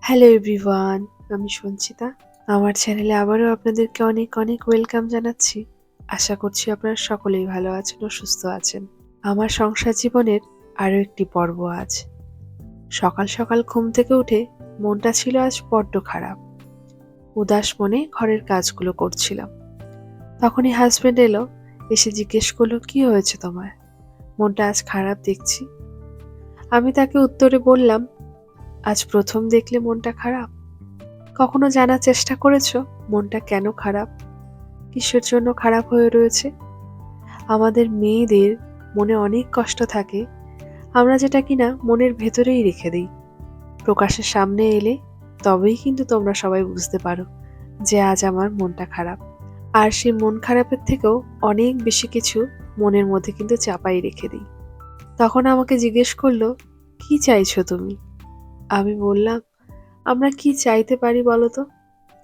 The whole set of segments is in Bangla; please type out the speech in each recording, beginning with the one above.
হ্যালো এভরিওয়ান, আমি সঞ্চিতা। আমার চ্যানেলে আবারও আপনাদেরকে অনেক অনেক ওয়েলকাম জানাচ্ছি। আশা করছি আপনারা সকলেই ভালো আছেন ও সুস্থ আছেন। আমার সংসার জীবনের আরও একটি পর্ব আজ। সকাল সকাল ঘুম থেকে উঠে মনটা ছিল আজ বড্ড খারাপ। উদাস মনে ঘরের কাজগুলো করছিলাম। তখনই হাজবেন্ড এলো, এসে জিজ্ঞেস করলো, কি হয়েছে তোমার? মনটা আজ খারাপ দেখছি। আমি তাকে উত্তরে বললাম, আজ প্রথম দেখলে মনটা খারাপ? কখনো জানার চেষ্টা করেছো মনটা কেন খারাপ, কিসের জন্য খারাপ হয়ে রয়েছে? আমাদের মেয়েদের মনে অনেক কষ্ট থাকে, আমরা যেটা কিনা মনের ভেতরেই রেখে দিই। প্রকাশের সামনে এলে তবেই কিন্তু তোমরা সবাই বুঝতে পারো যে আজ আমার মনটা খারাপ। আর সেই মন খারাপের থেকেও অনেক বেশি কিছু মনের মধ্যে কিন্তু চাপাই রেখে দিই। তখন আমাকে জিজ্ঞেস করলো, কি চাইছো তুমি? আমি বললাম, আমরা কি চাইতে পারি বলো তো?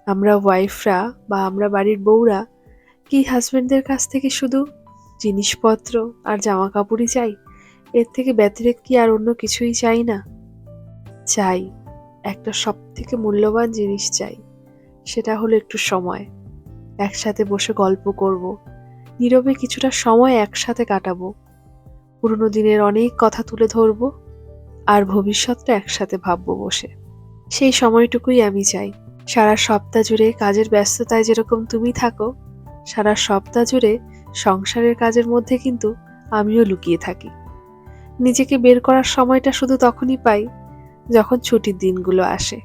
আমরা ওয়াইফরা বা আমরা বাড়ির বউরা কি হাজবেন্ডদের কাছ থেকে শুধু জিনিসপত্র আর জামা কাপড়ই চাই? এর থেকে ব্যতিরেক কি আর অন্য কিছুই চাই না? চাই, একটা সব থেকে মূল্যবান জিনিস চাই। সেটা হলো একটু সময়। একসাথে বসে গল্প করব, নীরবে কিছুটা সময় একসাথে কাটাবো, পুরোনো দিনের অনেক কথা তুলে ধরবো, আর ভবিষ্যৎটা একসাথে ভাববো বসে। সেই সময়টুকুই আমি চাই। সারা সপ্তাহ জুড়ে কাজের ব্যস্ততায় যেরকম তুমি থাকো, সারা সপ্তাহ জুড়ে সংসারের কাজের মধ্যে কিন্তু আমিও লুকিয়ে থাকি। নিজেকে বের করার সময়টা শুধু তখনই পাই যখন ছুটির দিনগুলো আসে।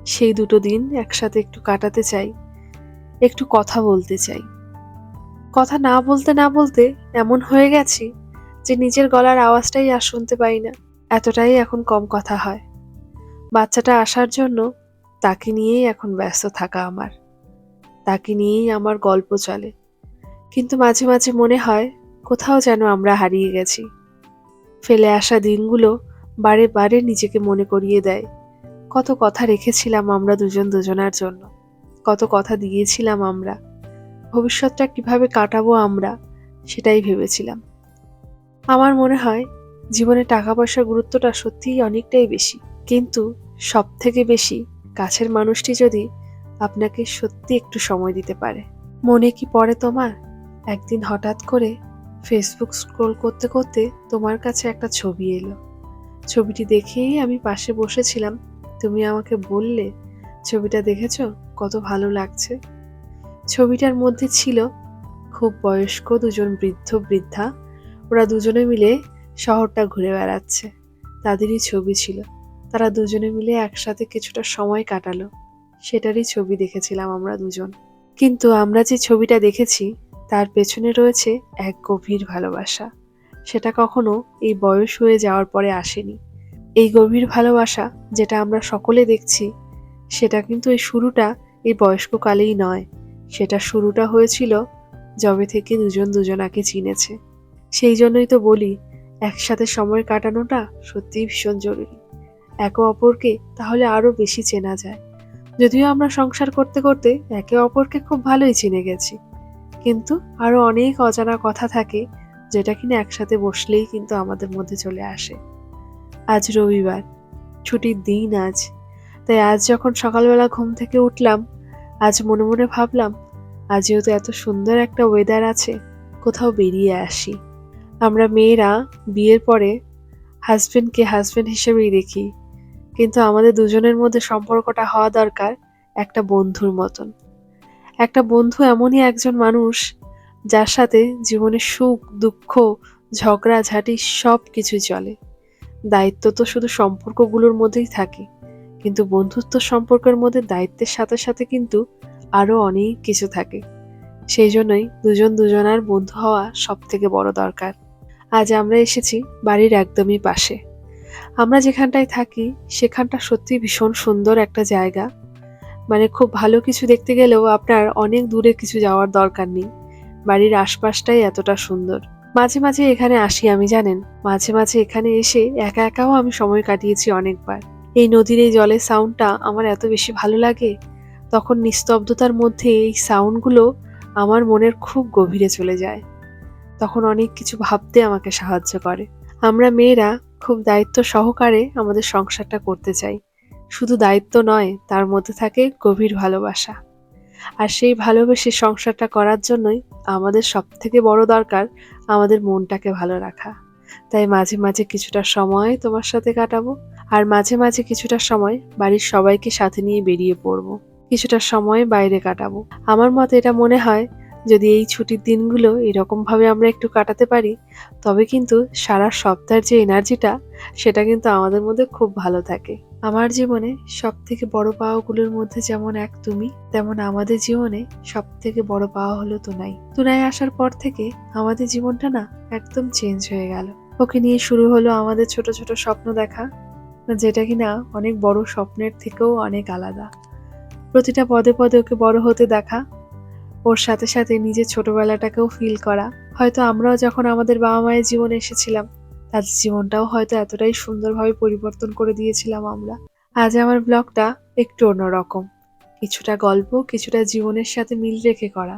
সেই দুটো দিন একসাথে একটু কাটাতে চাই, একটু কথা বলতে চাই। কথা না বলতে না বলতে এমন হয়ে গেছি যে নিজের গলার আওয়াজটাই আর শুনতে পাই না। এতটাই এখন কম কথা হয়। বাচ্চাটা আসার জন্য তাকে নিয়েই এখন ব্যস্ত থাকা আমার। তাকে নিয়েই আমার গল্প চলে। কিন্তু মাঝে মাঝে মনে হয় কোথাও যেন আমরা হারিয়ে গেছি। ফেলে আসা দিনগুলো বারে বারে নিজেকে মনে করিয়ে দেয় কত কথা রেখেছিলাম আমরা দুজন দুজনার জন্য, কত কথা দিয়েছিলাম আমরা, ভবিষ্যৎটা কিভাবে কাটাবো আমরা, সেটাই ভেবেছিলাম। আমার মনে হয় জীবনে টাকা পয়সার গুরুত্বটা সত্যিই অনেকটাই বেশি, কিন্তু সব থেকে বেশি কাছের মানুষটি যদি আপনাকে সত্যি একটু সময় দিতে পারে। মনে কি পড়ে তোমার, একদিন হঠাৎ করে ফেসবুক স্ক্রোল করতে করতে তোমার কাছে একটা ছবি এলো। ছবিটি দেখেই আমি পাশে বসেছিলাম, তুমি আমাকে বললে, ছবিটা দেখেছো, কত ভালো লাগছে। ছবিটার মধ্যে ছিল খুব বয়স্ক দুজন বৃদ্ধ বৃদ্ধা, ওরা দুজনে মিলে শহরটা ঘুরে বেড়াচ্ছে। তাদেরই ছবি ছিল, তারা দুজনে মিলে একসাথে কিছুটা সময় কাটালো, সেটারই ছবি দেখেছিলাম আমরা দুজন। কিন্তু আমরা যে ছবিটা দেখেছি তার পেছনে রয়েছে এক গভীর ভালোবাসা। সেটা কখনো এই বয়স হয়ে যাওয়ার পরে আসেনি। এই গভীর ভালোবাসা যেটা আমরা সকলে দেখছি, সেটা কিন্তু এই শুরুটা এই বয়স্ককালেই নয়। সেটা শুরুটা হয়েছিল যবে থেকে দুজন দুজনাকে চিনেছে। সেই জন্যই তো বলি, একসাথে সময় কাটানোটা সত্যিই ভীষণ জরুরি। একে অপরকে তাহলে আরো বেশি চেনা যায়। যদিও আমরা সংসার করতে করতে একে অপরকে খুব ভালোই চিনে গেছি, কিন্তু আরো অনেক অজানা কথা থাকে যেটা কিনা একসাথে বসলেই কিন্তু আমাদের মধ্যে চলে আসে। আজ রবিবার, ছুটির দিন আজ। তাই আজ যখন সকালবেলা ঘুম থেকে উঠলাম, আজ মনে মনে ভাবলাম, আজ যেহেতু এত সুন্দর একটা ওয়েদার আছে, কোথাও বেরিয়ে আসি। আমরা মেয়েরা বিয়ের পরে হাজবেন্ডকে হাজবেন্ড হিসেবেই দেখি, কিন্তু আমাদের দুজনের মধ্যে সম্পর্কটা হওয়া দরকার একটা বন্ধুর মতন। একটা বন্ধু এমনই একজন মানুষ যার সাথে জীবনের সুখ দুঃখ ঝগড়াঝাটি সব কিছু চলে। দায়িত্ব তো শুধু সম্পর্কগুলোর মধ্যেই থাকে, কিন্তু বন্ধুত্ব সম্পর্কের মধ্যে দায়িত্বের সাথে সাথে কিন্তু আরো অনেক কিছু থাকে। সেই জন্যই দুজন দুজনার বন্ধু হওয়া সব থেকে বড় দরকার। আজ আমরা এসেছি বাড়ির একদমই পাশে। আমরা যেখানটায় থাকি সেখানটা সত্যি ভীষণ সুন্দর একটা জায়গা। মানে খুব ভালো কিছু দেখতে গেলেও আপনার অনেক দূরে কিছু যাওয়ার দরকার নেই, বাড়ির আশপাশটাই এতটা সুন্দর। মাঝে মাঝে এখানে আসি আমি, জানেন, মাঝে মাঝে এখানে এসে একা একাও আমি সময় কাটিয়েছি অনেকবার। এই নদীর এই জলের সাউন্ডটা আমার এত বেশি ভালো লাগে। তখন নিস্তব্ধতার মধ্যে এই সাউন্ডগুলো আমার মনের খুব গভীরে চলে যায়। তখন অনেক কিছু ভাবতে আমাকে সাহায্য করে। আমরা মেয়েরা খুব দায়িত্ব সহকারে আমাদের সংসারটা করতে চাই, শুধু দায়িত্ব নয়, তার মধ্যে থাকে গভীর ভালোবাসা। আর সেই ভালোবেসে সংসারটা করার জন্যই আমাদের সবথেকে বড় দরকার আমাদের মনটাকে ভালো রাখা। তাই মাঝে মাঝে কিছুটা সময় তোমার সাথে কাটাবো, আর মাঝে মাঝে কিছুটা সময় বাড়ির সবাইকে সাথে নিয়ে বেরিয়ে পড়বো, কিছুটা সময় বাইরে কাটাবো। আমার মতে এটা মনে হয়, যদি এই ছুটির দিনগুলো এরকম ভাবে আমরা একটু কাটাতে পারি, তবে কিন্তু সারা সপ্তাহের যে এনার্জিটা, সেটা কিন্তু আমাদের মধ্যে খুব ভালো থাকে। আমার জীবনে সবথেকে বড় পাওয়াগুলোর মধ্যে যেমন এক তুমি, তেমন আমাদের জীবনে সবথেকে বড় পাওয়া হলো তুনাই। তুনাই আসার পর থেকে আমাদের জীবনটা না একদম চেঞ্জ হয়ে গেল। ওকে নিয়ে শুরু হলো আমাদের ছোট ছোট স্বপ্ন দেখা, যেটা কিনা অনেক বড় স্বপ্নের থেকেও অনেক আলাদা। প্রতিটা পদে পদে ওকে বড় হতে দেখা, ওর সাথে সাথে নিজের ছোটবেলাটাকেও ফিল করা। হয়তো আমরাও যখন আমাদের বাবা মায়ের জীবনে এসেছিলাম, তাদের জীবনটাও হয়তো এতটাই সুন্দরভাবে পরিবর্তন করে দিয়েছিলাম আমরা। আজ আমার ব্লগটা একটু অন্যরকম, কিছুটা গল্প, কিছুটা জীবনের সাথে মিল রেখে করা।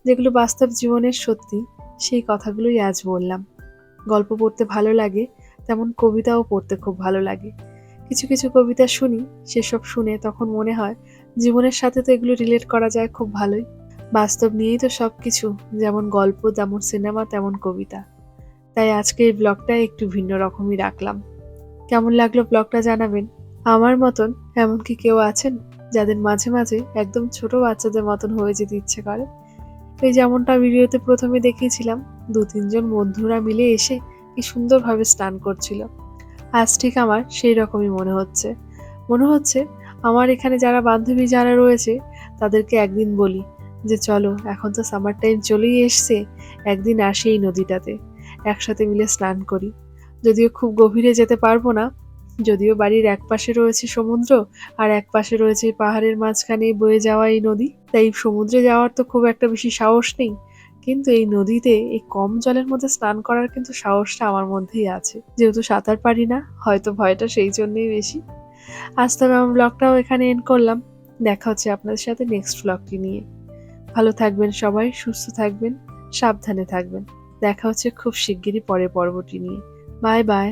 যেগুলো বাস্তব জীবনের সত্যি, সেই কথাগুলোই আজ বললাম। গল্প পড়তে ভালো লাগে, তেমন কবিতাও পড়তে খুব ভালো লাগে। কিছু কিছু কবিতা শুনি, সেসব শুনে তখন মনে হয় জীবনের সাথে তো এগুলো রিলেট করা যায় খুব ভালোই। বাস্তব নিয়েই তো সবকিছু, যেমন গল্প তেমন সিনেমা তেমন কবিতা। তাই আজকে এই ব্লগটা একটু ভিন্ন রকমই রাখলাম। কেমন লাগলো ব্লগটা জানাবেন। আমার মতন এমন কি কেউ আছেন যাদের মাঝে মাঝে একদম ছোট বাচ্চাদের মতন হয়ে যেতে ইচ্ছে করে? এই যেমনটা ভিডিওতে প্রথমে দেখিয়েছিলাম, 2-3 জন বন্ধুরা মিলে এসে কি সুন্দরভাবে স্নান করছিল। আজ ঠিক আমার সেই রকমই মনে হচ্ছে আমার এখানে যারা বান্ধবী যারা রয়েছে, তাদেরকে একদিন বলি যে চলো, এখন তো সামার টাইম চলেই এসছে, একদিন আসি এই নদীটাতে, একসাথে মিলে স্নান করি। যদিও খুব গভীরে যেতে পারবো না, যদিও বাড়ির এক পাশে রয়েছে সমুদ্র, আর এক পাশে রয়েছে পাহাড়ের মাঝখানে বয়ে যাওয়া এই নদী, তাই সমুদ্রে যাওয়ার তো খুব একটা বেশি সাহস নেই। কিন্তু এই নদীতে এই কম জলের মধ্যে স্নান করার কিন্তু সাহসটা আমার মধ্যেই আছে। যেহেতু সাঁতার পারি না, হয়তো ভয়টা সেই জন্যই বেশি। আজ তবে আমার ব্লগটাও এখানে এন্ড করলাম। দেখা হচ্ছে আপনাদের সাথে নেক্সট ব্লগটি নিয়ে। ভালো থাকবেন সবাই, সুস্থ থাকবেন, সাবধানে থাকবেন। দেখা হচ্ছে খুব শিগগিরই পরের পর্বটি নিয়ে। Bye bye.